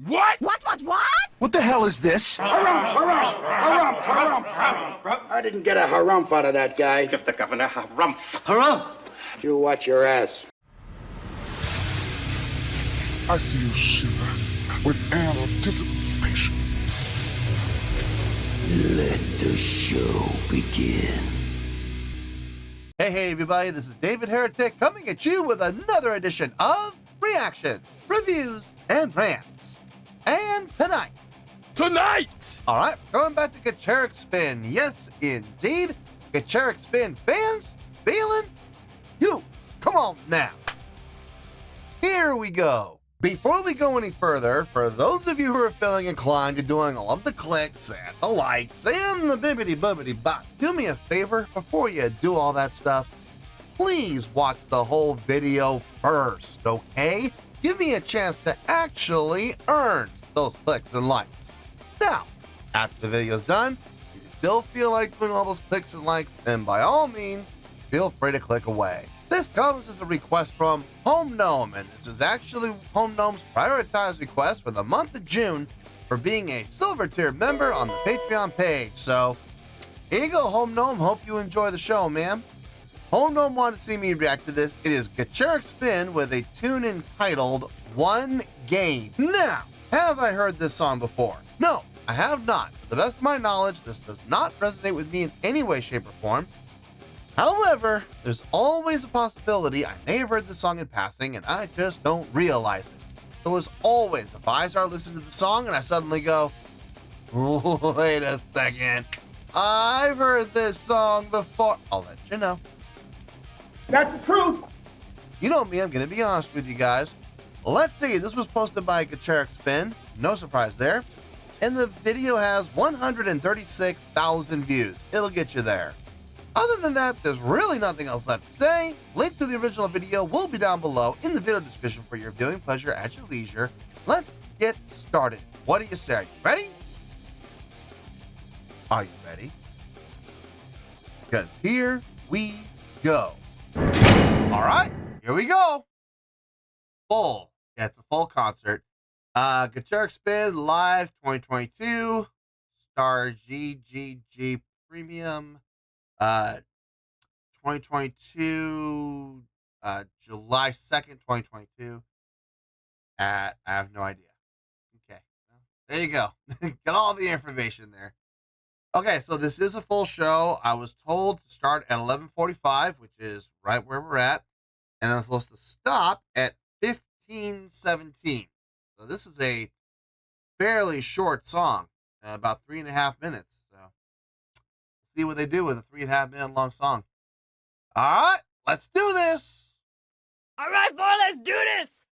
What? What? What the hell is this? Harumph. I didn't get a harumph out of that guy. Give the governor harumph. Harumph! You watch your ass. I see you shiver with anticipation. Let the show begin. Hey everybody, this is David Heretic coming at you with another edition of Reactions, Reviews, and Rants. And tonight, alright, going back to Gacharic Spin. Yes, indeed, Gacharic Spin fans, feeling you. Come on now. Here we go. Before we go any further, for those of you who are feeling inclined to doing all of the clicks and the likes and the bibbity-bobbity-bop, do me a favor before you do all that stuff. Please watch the whole video first, okay? Give me a chance to actually earn those clicks and likes. Now, after the video's done, if you still feel like doing all those clicks and likes, then by all means, feel free to click away. This comes as a request from Home Gnome, and this is actually Home Gnome's prioritized request for the month of June for being a silver tier member on the Patreon page. So, here you go, Home Gnome. Hope you enjoy the show, man. Home Gnome wanted to see me react to this. It is Gacharic Spin with a tune entitled One Game. Now, have I heard this song before? No, I have not. To the best of my knowledge, this does not resonate with me in any way, shape, or form. However, there's always a possibility I may have heard this song in passing and I just don't realize it. So as always, if I start listening to the song and I suddenly go, wait a second, I've heard this song before, I'll let you know. That's the truth. You know me, I'm going to be honest with you guys. Let's see, this was posted by Gacharic Spin, no surprise there. And the video has 136,000 views. It'll get you there. Other than that, there's really nothing else left to say. Link to the original video will be down below in the video description for your viewing pleasure at your leisure. Let's get started. What do you say? Are you ready? Are you ready? Because here we go. All right, here we go. Full. Yeah, it's a full concert. Gacharic Spin Live 2022. Star GGG Premium. 2022, July 2nd, 2022. I have no idea. Okay, there you go. Got all the information there. Okay, so this is a full show. I was told to start at 11:45, which is right where we're at, and I'm supposed to stop at 15:17. So this is a fairly short song, about 3.5 minutes. So see what they do with a 3.5 minute long song. All right, let's do this. All right, boy, let's do this.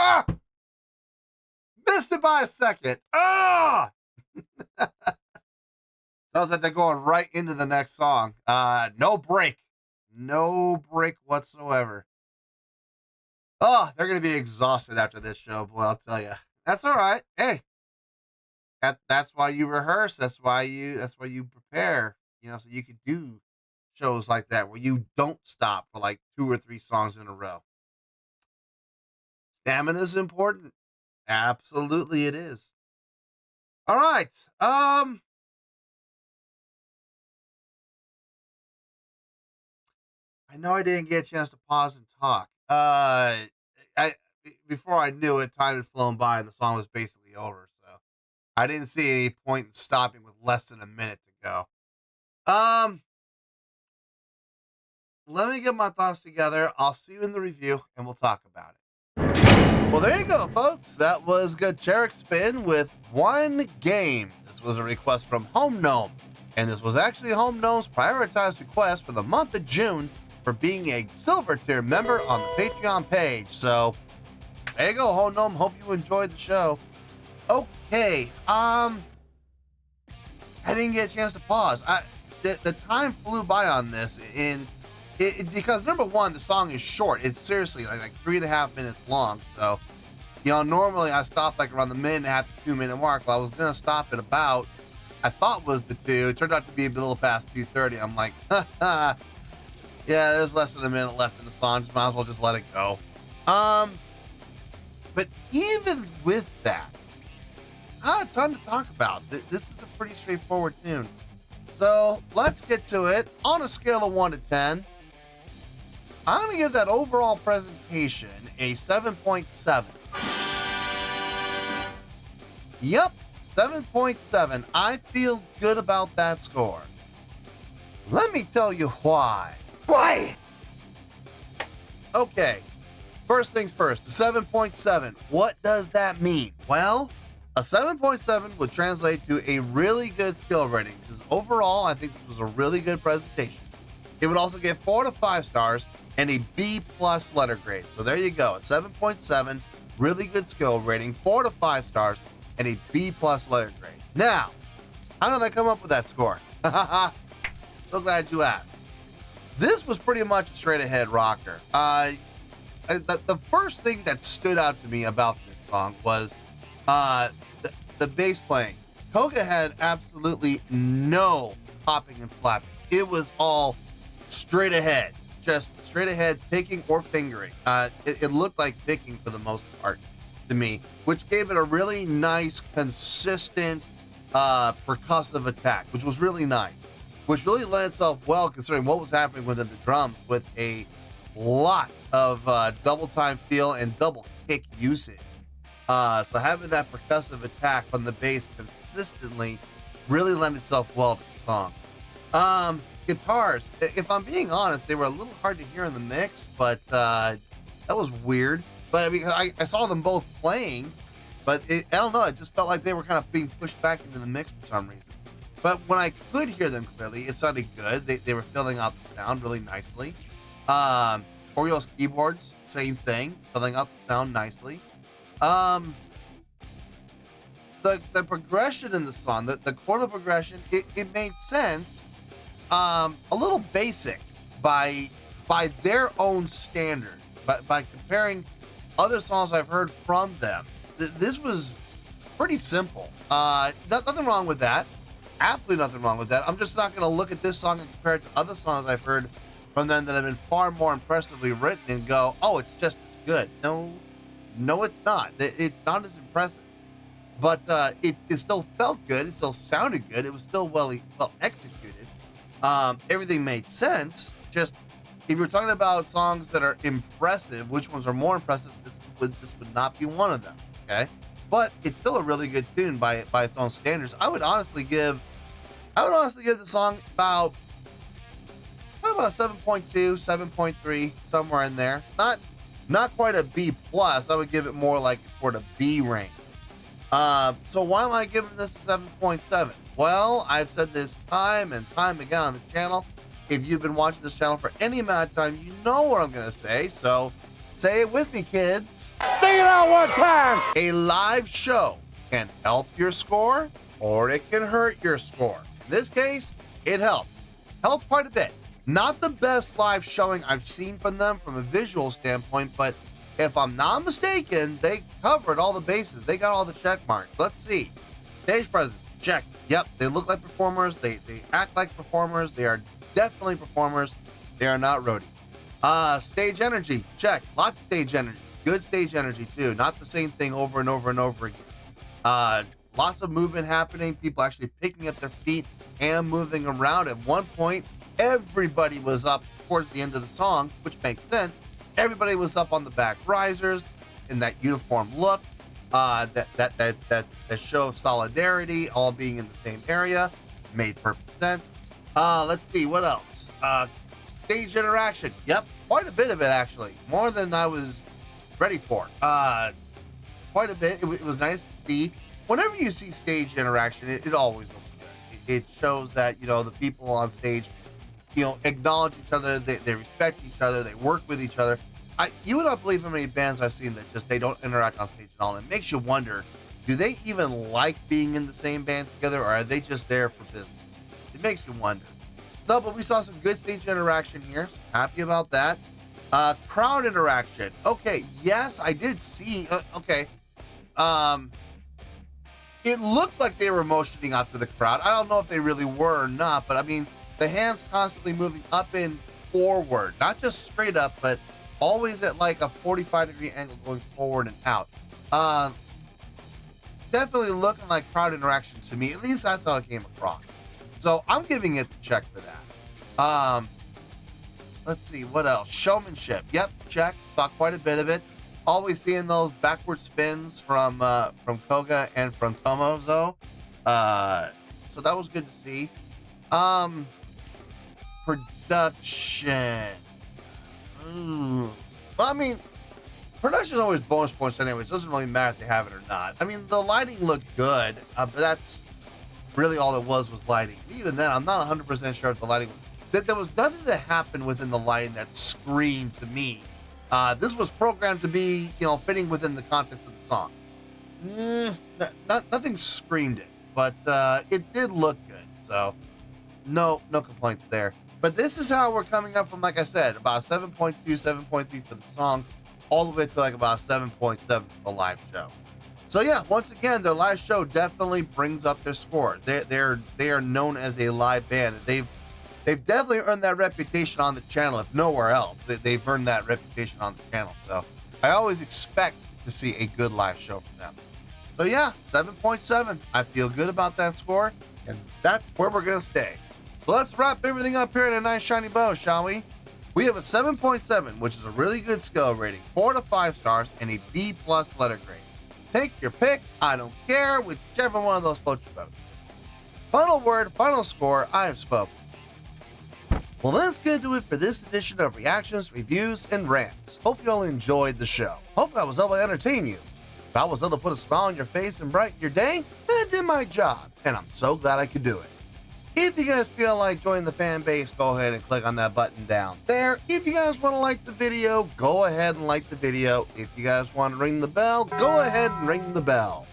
Ah! Missed it by a second. Ah! Sounds like they're going right into the next song. No break. No break whatsoever. Oh, they're going to be exhausted after this show, boy, I'll tell you. That's all right. Hey, that's why you rehearse. That's why you prepare, so you can do shows like that where you don't stop for like 2 or 3 songs in a row. Stamina is important. Absolutely it is. All right. I know I didn't get a chance to pause and talk. Before I knew it, time had flown by and the song was basically over. So I didn't see any point in stopping with less than a minute to go. Let me get my thoughts together. I'll see you in the review and we'll talk about it. Well, there you go, folks. That was Gacharic Spin with One Game. This was a request from Home Gnome, and this was actually Home Gnome's prioritized request for the month of June for being a silver tier member on the Patreon page. So there you go, Home Gnome. Hope you enjoyed the show. Okay, I didn't get a chance to pause. The time flew by on this because number one, the song is short. It's seriously like 3.5 minutes long. So, normally I stop like around the minute and a half to 2 minute mark. Well, I was gonna stop at about, I thought was the 2. It turned out to be a little past 2:30. I'm like, yeah, there's less than a minute left in the song. Just might as well just let it go. But even with that, I had a ton to talk about. This is a pretty straightforward tune. So let's get to it. On a scale of 1 to 10, I'm going to give that overall presentation a 7.7. Yep, 7.7. I feel good about that score. Let me tell you why. Why? Okay, first things first, 7.7. What does that mean? Well, a 7.7 would translate to a really good skill rating, because overall, I think this was a really good presentation. It would also get 4 to 5 stars and a B+ letter grade. So there you go, a 7.7, really good skill rating, 4 to 5 stars, and a B+ letter grade. Now, how did I come up with that score? So glad you asked. This was pretty much a straight-ahead rocker. The first thing that stood out to me about this song was the bass playing. Koga had absolutely no popping and slapping. It was all straight ahead, just straight ahead picking or fingering. It looked like picking for the most part to me, which gave it a really nice, consistent percussive attack, which was really nice, which really lent itself well considering what was happening within the drums with a lot of double time feel and double kick usage. So having that percussive attack from the bass consistently really lent itself well to the song. Guitars, if I'm being honest, they were a little hard to hear in the mix, but that was weird. But I mean, I saw them both playing, but I don't know, it just felt like they were kind of being pushed back into the mix for some reason. But when I could hear them clearly, it sounded good. They were filling out the sound really nicely. Orioles keyboards, same thing, filling out the sound nicely. The progression in the song, the chordal progression, it made sense. A little basic by their own standards, by comparing other songs I've heard from them. This was pretty simple. Nothing wrong with that. Absolutely nothing wrong with that. I'm just not going to look at this song and compare it to other songs I've heard from them that have been far more impressively written and go, oh, it's just as good. No, it's not. It's not as impressive. But it still felt good. It still sounded good. It was still well executed. Everything made sense. Just if you're talking about songs that are impressive, which ones are more impressive? This would not be one of them. Okay, but it's still a really good tune by its own standards. I would honestly give the song about a 7.2, 7.3, somewhere in there. Not quite a B plus. I would give it more like toward a B range. So why am I giving this a 7.7? Well, I've said this time and time again on the channel. If you've been watching this channel for any amount of time, you know what I'm going to say. So say it with me, kids. Sing it out one time. A live show can help your score or it can hurt your score. In this case, it helped. Helped quite a bit. Not the best live showing I've seen from them from a visual standpoint, but if I'm not mistaken, they covered all the bases. They got all the check marks. Let's see. Stage presence, check. Yep, they look like performers. They act like performers. They are definitely performers. They are not roadies. Stage energy, check. Lots of stage energy. Good stage energy too. Not the same thing over and over and over again. Lots of movement happening. People actually picking up their feet and moving around. At one point, everybody was up towards the end of the song, which makes sense. Everybody was up on the back risers in that uniform look, that show of solidarity, all being in the same area, made perfect sense. Let's see, what else? Stage interaction. Yep, quite a bit of it actually, more than I was ready for. Quite a bit. It was nice to see. Whenever you see stage interaction, it always looks good. It shows that, you know, the people on stage, you know, acknowledge each other, they respect each other, they work with each other. You would not believe how many bands I've seen that just they don't interact on stage at all. And it makes you wonder, do they even like being in the same band together, or are they just there for business? It makes you wonder. No, but we saw some good stage interaction here, so happy about that. Crowd interaction. Okay, yes, I did see. Okay. It looked like they were motioning out to the crowd. I don't know if they really were or not, but I mean, the hands constantly moving up and forward, not just straight up, but always at like a 45-degree angle going forward and out. Definitely looking like crowd interaction to me. At least that's how it came across. So I'm giving it the check for that. Let's see, what else? Showmanship. Yep, check. Saw quite a bit of it. Always seeing those backward spins from Koga and from Tomozo. So that was good to see. Production. Well, I mean, production is always bonus points anyways. It doesn't really matter if they have it or not. I mean, the lighting looked good, but that's really all it was lighting. Even then, I'm not 100% sure if the lighting... There was nothing that happened within the lighting that screamed to me. This was programmed to be, you know, fitting within the context of the song. Nothing screamed it, but it did look good. So, no complaints there. But this is how we're coming up from, like I said, about 7.2, 7.3 for the song, all the way to like about 7.7 for the live show. So yeah, once again, the live show definitely brings up their score. They are known as a live band. They've definitely earned that reputation on the channel, if nowhere else. They've earned that reputation on the channel. So I always expect to see a good live show from them. So yeah, 7.7. I feel good about that score, and that's where we're gonna stay. So let's wrap everything up here in a nice shiny bow, shall we? We have a 7.7, which is a really good skill rating, 4 to 5 stars, and a B+ letter grade. Take your pick, I don't care, whichever one of those floats your boat. Final word, final score, I have spoken. Well, that's gonna do it for this edition of Reactions, Reviews, and Rants. Hope you all enjoyed the show. Hope I was able to entertain you. If I was able to put a smile on your face and brighten your day, then I did my job, and I'm so glad I could do it. If you guys feel like joining the fan base, go ahead and click on that button down there. If you guys want to like the video, go ahead and like the video. If you guys want to ring the bell, go ahead and ring the bell.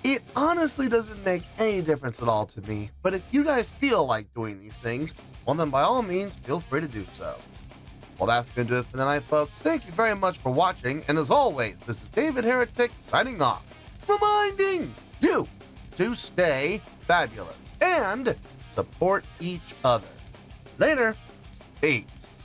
It honestly doesn't make any difference at all to me, but if you guys feel like doing these things, well then by all means, feel free to do so. Well, that's going to do it for the night, folks. Thank you very much for watching, and as always, this is David Heretic signing off, reminding you to stay fabulous and support each other. Later. Peace.